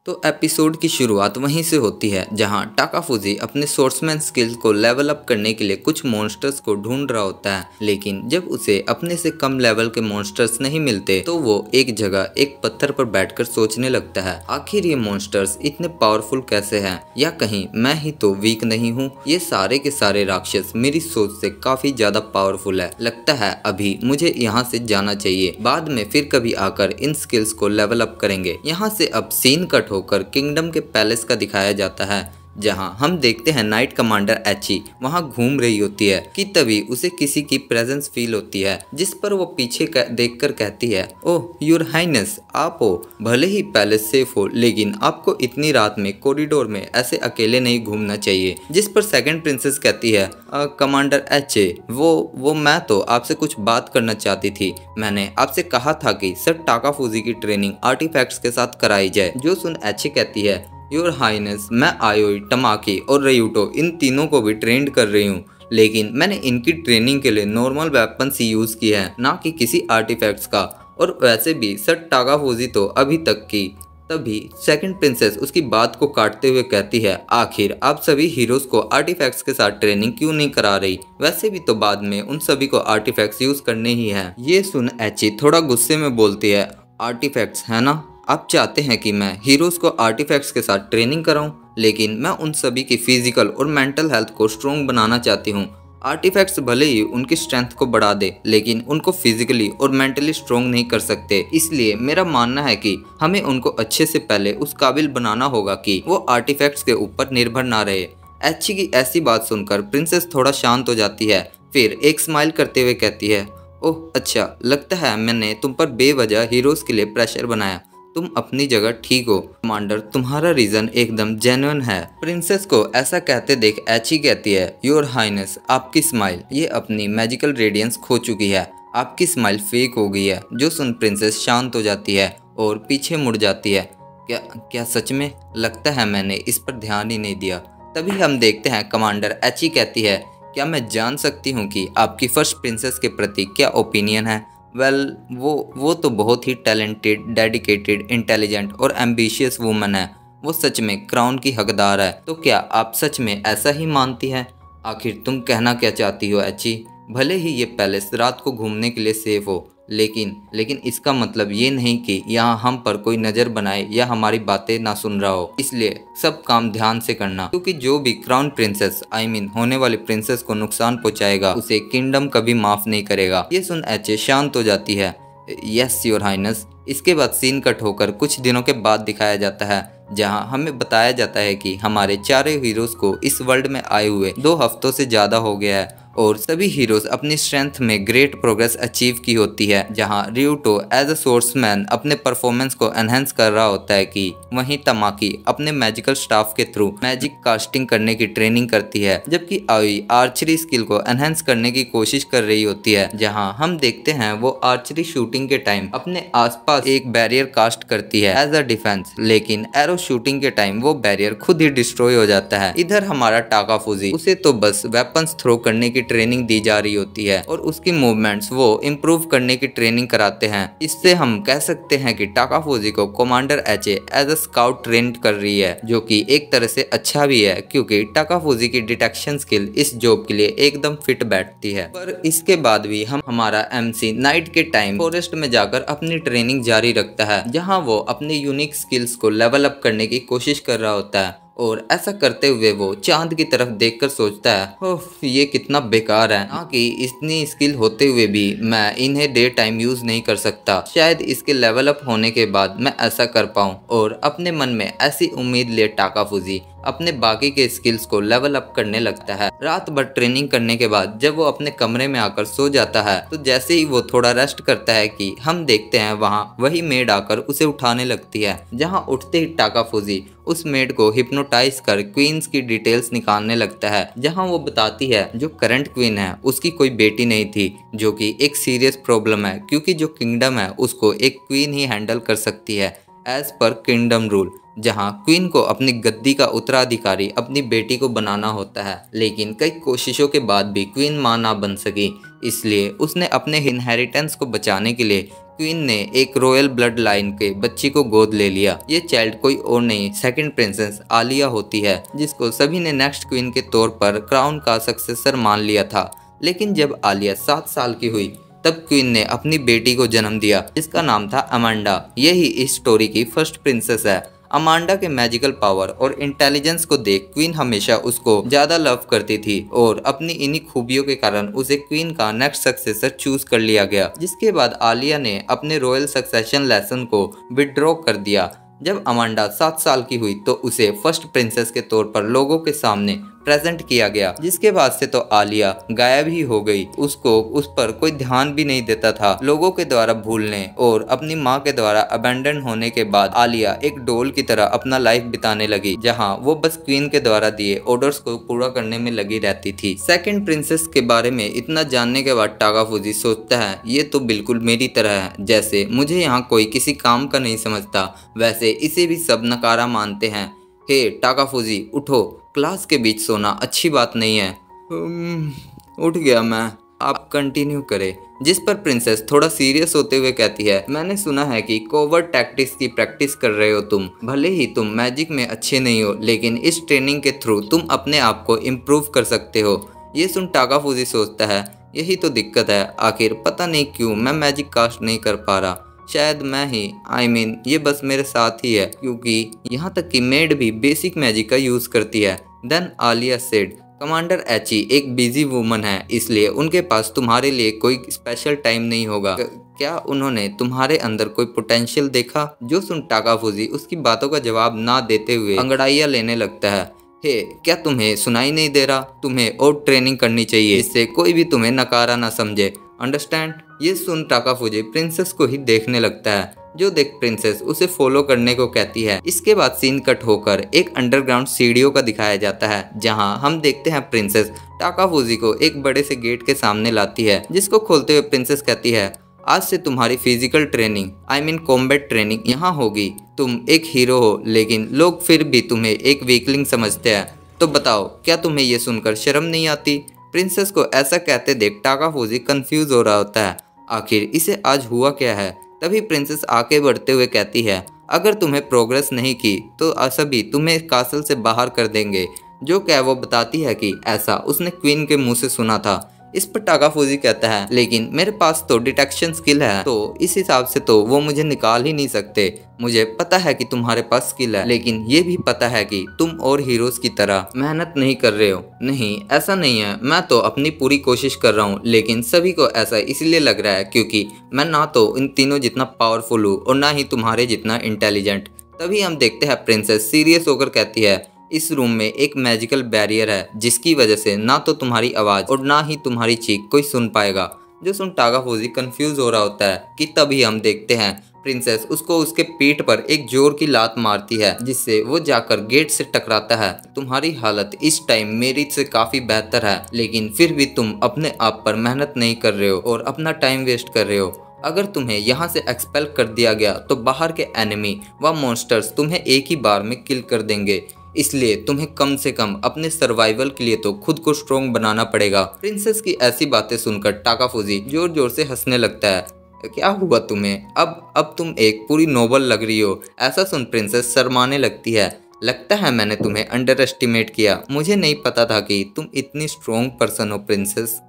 तो एपिसोड की शुरुआत वहीं से होती है जहां टाकाफुजी अपने सोर्समैन स्किल्स को लेवल अप करने के लिए कुछ मॉन्स्टर्स को ढूंढ रहा होता है, लेकिन जब उसे अपने से कम लेवल के मॉन्स्टर्स नहीं मिलते तो वो एक जगह एक पत्थर पर बैठकर सोचने लगता है, आखिर ये मॉन्स्टर्स इतने पावरफुल कैसे हैं, या कहीं मैं ही तो वीक नहीं हूँ। ये सारे के सारे राक्षस मेरी सोच से काफी ज्यादा पावरफुल है, लगता है अभी मुझे यहाँ से जाना चाहिए, बाद में फिर कभी आकर इन स्किल्स को लेवल अप करेंगे। यहाँ से अब सीन कट होकर किंगडम के पैलेस का दिखाया जाता है, जहां हम देखते हैं नाइट कमांडर एची वहां घूम रही होती है कि तभी उसे किसी की प्रेजेंस फील होती है, जिस पर वो पीछे देखकर कहती है, ओह योर हाइनेस, आप हो। भले ही पैलेस सेफ हो, लेकिन आपको इतनी रात में कॉरिडोर में ऐसे अकेले नहीं घूमना चाहिए। जिस पर सेकंड प्रिंसेस कहती है, कमांडर एचे, वो मैं तो आपसे कुछ बात करना चाहती थी। मैंने आपसे कहा था कि सर टाकाफुजी की ट्रेनिंग आर्टिफैक्ट्स के साथ कराई जाए। जो सुन एचे कहती है, योर हाइनेस, मैं आयोई, टमाकी और रयूटो इन तीनों को भी ट्रेंड कर रही हूँ, लेकिन मैंने इनकी ट्रेनिंग के लिए नॉर्मल वेपन्स ही यूज़ किए हैं, ना कि किसी आर्टिफैक्ट्स का। और वैसे भी सर टाकाफुजी तो अभी तक की। तभी सेकंड प्रिंसेस उसकी बात को काटते हुए कहती है, आखिर आप सभी हीरोज को आर्टिफैक्ट्स के साथ ट्रेनिंग क्यों नहीं करा रही? वैसे भी तो बाद में उन सभी को आर्टिफैक्ट्स यूज करने ही हैं। ये सुन एची थोड़ा गुस्से में बोलती है, आर्टिफैक्ट्स है ना, आप चाहते हैं कि मैं हीरोज को आर्टिफैक्ट्स के साथ ट्रेनिंग कराऊं, लेकिन मैं उन सभी की फिजिकल और मेंटल हेल्थ को स्ट्रॉन्ग बनाना चाहती हूं। आर्टिफैक्ट्स भले ही उनकी स्ट्रेंथ को बढ़ा दे, लेकिन उनको फिजिकली और मेंटली स्ट्रॉन्ग नहीं कर सकते। इसलिए मेरा मानना है कि हमें उनको अच्छे से पहले उस काबिल बनाना होगा कि वो आर्टिफैक्ट्स के ऊपर निर्भर ना रहे। एची की ऐसी बात सुनकर प्रिंसेस थोड़ा शांत हो जाती है, फिर एक स्माइल करते हुए कहती है, ओह अच्छा, लगता है मैंने तुम पर बेवजह हीरोज के लिए प्रेशर बनाया। तुम अपनी जगह ठीक हो कमांडर, तुम्हारा रीजन एकदम जेन्युइन है। प्रिंसेस को ऐसा कहते देख एची कहती है, योर हाइनेस, आपकी स्माइल ये अपनी मैजिकल रेडियंस खो चुकी है, आपकी स्माइल फेक हो गई है। जो सुन प्रिंसेस शांत हो जाती है और पीछे मुड़ जाती है। क्या सच में? लगता है मैंने इस पर ध्यान ही नहीं दिया। तभी हम देखते हैं कमांडर एची कहती है, क्या मैं जान सकती हूँ कि आपकी फर्स्ट प्रिंसेस के प्रति क्या ओपिनियन है? वेल, वो तो बहुत ही टैलेंटेड, डेडिकेटेड, इंटेलिजेंट और एम्बिशियस वुमन है। वो सच में क्राउन की हकदार है। तो क्या आप सच में ऐसा ही मानती हैं? आखिर तुम कहना क्या चाहती हो एची? भले ही ये पैलेस रात को घूमने के लिए सेफ हो, लेकिन इसका मतलब ये नहीं कि यहाँ हम पर कोई नज़र बनाए या हमारी बातें ना सुन रहा हो। इसलिए सब काम ध्यान से करना, क्योंकि जो भी क्राउन प्रिंसेस होने वाली प्रिंसेस को नुकसान पहुँचाएगा उसे किंगडम कभी माफ़ नहीं करेगा। ये सुन एचे शांत हो जाती है, यस योर हाइनेस। इसके बाद सीन कट होकर कुछ दिनों के बाद दिखाया जाता है, जहां हमें बताया जाता है कि हमारे चारों हीरोज को इस वर्ल्ड में आए हुए 2 हफ्तों से ज़्यादा हो गया है और सभी हीरोज अपनी स्ट्रेंथ में ग्रेट प्रोग्रेस अचीव की होती है। जहां रियूटो एज अ सोर्समैन अपने परफॉर्मेंस को एनहेंस कर रहा होता है कि वहीं तमाकी अपने मैजिकल स्टाफ के थ्रू मैजिक कास्टिंग करने की ट्रेनिंग करती है, जबकि आयोई आर्चरी स्किल को एनहेंस करने की कोशिश कर रही होती है। जहां हम देखते हैं वो आर्चरी शूटिंग के टाइम अपने आसपास एक बैरियर कास्ट करती है एज अ डिफेंस, लेकिन एरो शूटिंग के टाइम वो बैरियर खुद ही डिस्ट्रॉय हो जाता है। इधर हमारा टाकाफुजी, उसे तो बस वेपन्स थ्रो करने की ट्रेनिंग दी जा रही होती है और उसकी मूवमेंट्स वो इम्प्रूव करने की ट्रेनिंग कराते हैं। इससे हम कह सकते हैं कि टाकाफुजी को कमांडर एचे एज अ स्काउट ट्रेन कर रही है, जो कि एक तरह से अच्छा भी है, क्योंकि टाकाफुजी की डिटेक्शन स्किल इस जॉब के लिए एकदम फिट बैठती है। पर इसके बाद भी हमारा एमसी नाइट के टाइम फॉरेस्ट में जाकर अपनी ट्रेनिंग जारी रखता है, जहाँ वो अपने यूनिक स्किल्स को लेवल अप करने की कोशिश कर रहा होता है। और ऐसा करते हुए वो चांद की तरफ देखकर सोचता है, ओह ये कितना बेकार है, ना कि इतनी स्किल होते हुए भी मैं इन्हें डे टाइम यूज नहीं कर सकता। शायद इसके लेवल अप होने के बाद मैं ऐसा कर पाऊँ। और अपने मन में ऐसी उम्मीद ले टाकाफुजी अपने बाकी के स्किल्स को लेवल अप करने लगता है। रात भर ट्रेनिंग करने के बाद जब वो अपने कमरे में आकर सो जाता है, तो जैसे ही वो थोड़ा रेस्ट करता है कि हम देखते हैं वहाँ वही मेड आकर उसे उठाने लगती है। जहाँ उठते ही टाकाफुजी उस मेड को हिप्नोटाइज कर क्वींस की डिटेल्स निकालने लगता है, जहाँ वो बताती है जो करंट क्वीन है उसकी कोई बेटी नहीं थी, जो कि एक सीरियस प्रॉब्लम है, क्योंकि जो किंगडम है उसको एक क्वीन ही हैंडल कर सकती है एज पर किंगडम रूल, जहां क्वीन को अपनी गद्दी का उत्तराधिकारी अपनी बेटी को बनाना होता है। लेकिन कई कोशिशों के बाद भी क्वीन मां ना बन सकी, इसलिए उसने अपने इनहेरिटेंस को बचाने के लिए क्वीन ने एक रॉयल ब्लड लाइन के बच्ची को गोद ले लिया। ये चाइल्ड कोई और नहीं, सेकंड प्रिंसेस आलिया होती है, जिसको सभी ने नेक्स्ट क्वीन के तौर पर क्राउन का सक्सेसर मान लिया था। लेकिन जब आलिया 7 साल की हुई तब क्वीन ने अपनी बेटी को जन्म दिया, जिसका नाम था अमांडा। यही इस स्टोरी की फर्स्ट प्रिंसेस है। अमांडा के मैजिकल पावर और इंटेलिजेंस को देख क्वीन हमेशा उसको ज्यादा लव करती थी और अपनी इन्हीं खूबियों के कारण उसे क्वीन का नेक्स्ट सक्सेसर चूज कर लिया गया। जिसके बाद आलिया ने अपने रॉयल सक्सेशन लेसन को विड्रॉ कर दिया। जब अमांडा 7 साल की हुई तो उसे फर्स्ट प्रिंसेस के तौर पर लोगों के सामने प्रेजेंट किया गया। जिसके बाद से तो आलिया गायब ही हो गई। उसको उस पर कोई ध्यान भी नहीं देता था। लोगों के द्वारा भूलने और अपनी माँ के द्वारा अबेंडन होने के बाद आलिया एक डॉल की तरह अपना लाइफ बिताने लगी, जहाँ वो बस क्वीन के द्वारा दिए ऑर्डर्स को पूरा करने में लगी रहती थी। सेकंड प्रिंसेस के बारे में इतना जानने के बाद टाकाफुजी सोचता है ये तो बिल्कुल मेरी तरह है। जैसे मुझे यहाँ कोई किसी काम का नहीं समझता, वैसे इसे भी सब नकारा मानते हैं। हे टाकाफुजी उठो, क्लास के बीच सोना अच्छी बात नहीं है। उठ गया मैं, आप कंटिन्यू करें। जिस पर प्रिंसेस थोड़ा सीरियस होते हुए कहती है मैंने सुना है कि कोवर्ट टैक्टिक्स की प्रैक्टिस कर रहे हो तुम। भले ही तुम मैजिक में अच्छे नहीं हो, लेकिन इस ट्रेनिंग के थ्रू तुम अपने आप को इम्प्रूव कर सकते हो। ये सुन टाकाफुजी सोचता है यही तो दिक्कत है, आखिर पता नहीं क्यों मैं मैजिक कास्ट नहीं कर पा रहा। शायद मैं ही ये बस मेरे साथ ही है, क्योंकि यहाँ तक कि मेड भी बेसिक मैजिक का यूज करती है। देन आलिया सेड कमांडर एची एक बिजी वुमन है, इसलिए उनके पास तुम्हारे लिए कोई स्पेशल टाइम नहीं होगा। क्या उन्होंने तुम्हारे अंदर कोई पोटेंशियल देखा? जो सुन टाकाफुजी उसकी बातों का जवाब ना देते हुए अंगड़ाइयाँ लेने लगता है। हे क्या तुम्हें सुनाई नहीं दे रहा? तुम्हें और ट्रेनिंग करनी चाहिए, इससे कोई भी तुम्हें नकारा ना समझे, अंडरस्टैंड? ये सुन टाकाफुजी प्रिंसेस को ही देखने लगता है, जो देख प्रिंसेस उसे फॉलो करने को कहती है। इसके बाद सीन कट होकर एक अंडरग्राउंड सीढ़ियों का दिखाया जाता है, जहां हम देखते हैं प्रिंसेस टाकाफुजी को एक बड़े से गेट के सामने लाती है, जिसको खोलते हुए प्रिंसेस कहती है आज से तुम्हारी फिजिकल ट्रेनिंग कॉम्बैट ट्रेनिंग यहाँ होगी। तुम एक हीरो हो, लेकिन लोग फिर भी तुम्हें एक वीकलिंग समझते हैं। तो बताओ क्या तुम्हें ये सुनकर शर्म नहीं आती? प्रिंसेस को ऐसा कहते देख टाकाफुजी कंफ्यूज हो रहा होता है, आखिर इसे आज हुआ क्या है। तभी प्रिंसेस आगे बढ़ते हुए कहती है अगर तुम्हें प्रोग्रेस नहीं की तो सभी तुम्हें कासल से बाहर कर देंगे। जो क्या वो बताती है कि ऐसा उसने क्वीन के मुंह से सुना था। इस पर टाकाफुजी कहता है लेकिन मेरे पास तो डिटेक्शन स्किल है, तो इस हिसाब से तो वो मुझे निकाल ही नहीं सकते। मुझे पता है कि तुम्हारे पास स्किल है, लेकिन ये भी पता है कि तुम और हीरोज की तरह मेहनत नहीं कर रहे हो। नहीं ऐसा नहीं है, मैं तो अपनी पूरी कोशिश कर रहा हूँ, लेकिन सभी को ऐसा इसलिए लग रहा है क्योंकि मैं ना तो इन तीनों जितना पावरफुल हूँ और ना ही तुम्हारे जितना इंटेलिजेंट। तभी हम देखते हैं प्रिंसेस सीरियस होकर कहती है इस रूम में एक मैजिकल बैरियर है, जिसकी वजह से ना तो तुम्हारी आवाज़ और ना ही तुम्हारी चीख कोई सुन पाएगा। जो सुन टाकाफुजी कंफ्यूज हो रहा होता है कि तभी हम देखते हैं प्रिंसेस उसको उसके पीठ पर एक जोर की लात मारती है, जिससे वो जाकर गेट से टकराता है। तुम्हारी हालत इस टाइम मेरी से काफ़ी बेहतर है, लेकिन फिर भी तुम अपने आप पर मेहनत नहीं कर रहे हो और अपना टाइम वेस्ट कर रहे हो। अगर तुम्हें यहाँ से एक्सपेल कर दिया गया तो बाहर के एनिमी व मॉन्स्टर्स तुम्हें एक ही बार में किल कर देंगे, इसलिए तुम्हें कम से कम अपने सर्वाइवल के लिए तो खुद को स्ट्रोंग बनाना पड़ेगा। प्रिंसेस की ऐसी बातें सुनकर टाकाफुजी जोर जोर से हंसने लगता है। क्या हुआ तुम्हें? अब तुम एक पूरी नोबल लग रही हो। ऐसा सुन प्रिंसेस शर्माने लगती है। लगता है मैंने तुम्हें अंडर एस्टिमेट किया। मुझे नहीं पता था कि तुम इतनी स्ट्रोंग पर्सन हो प्रिंसेस।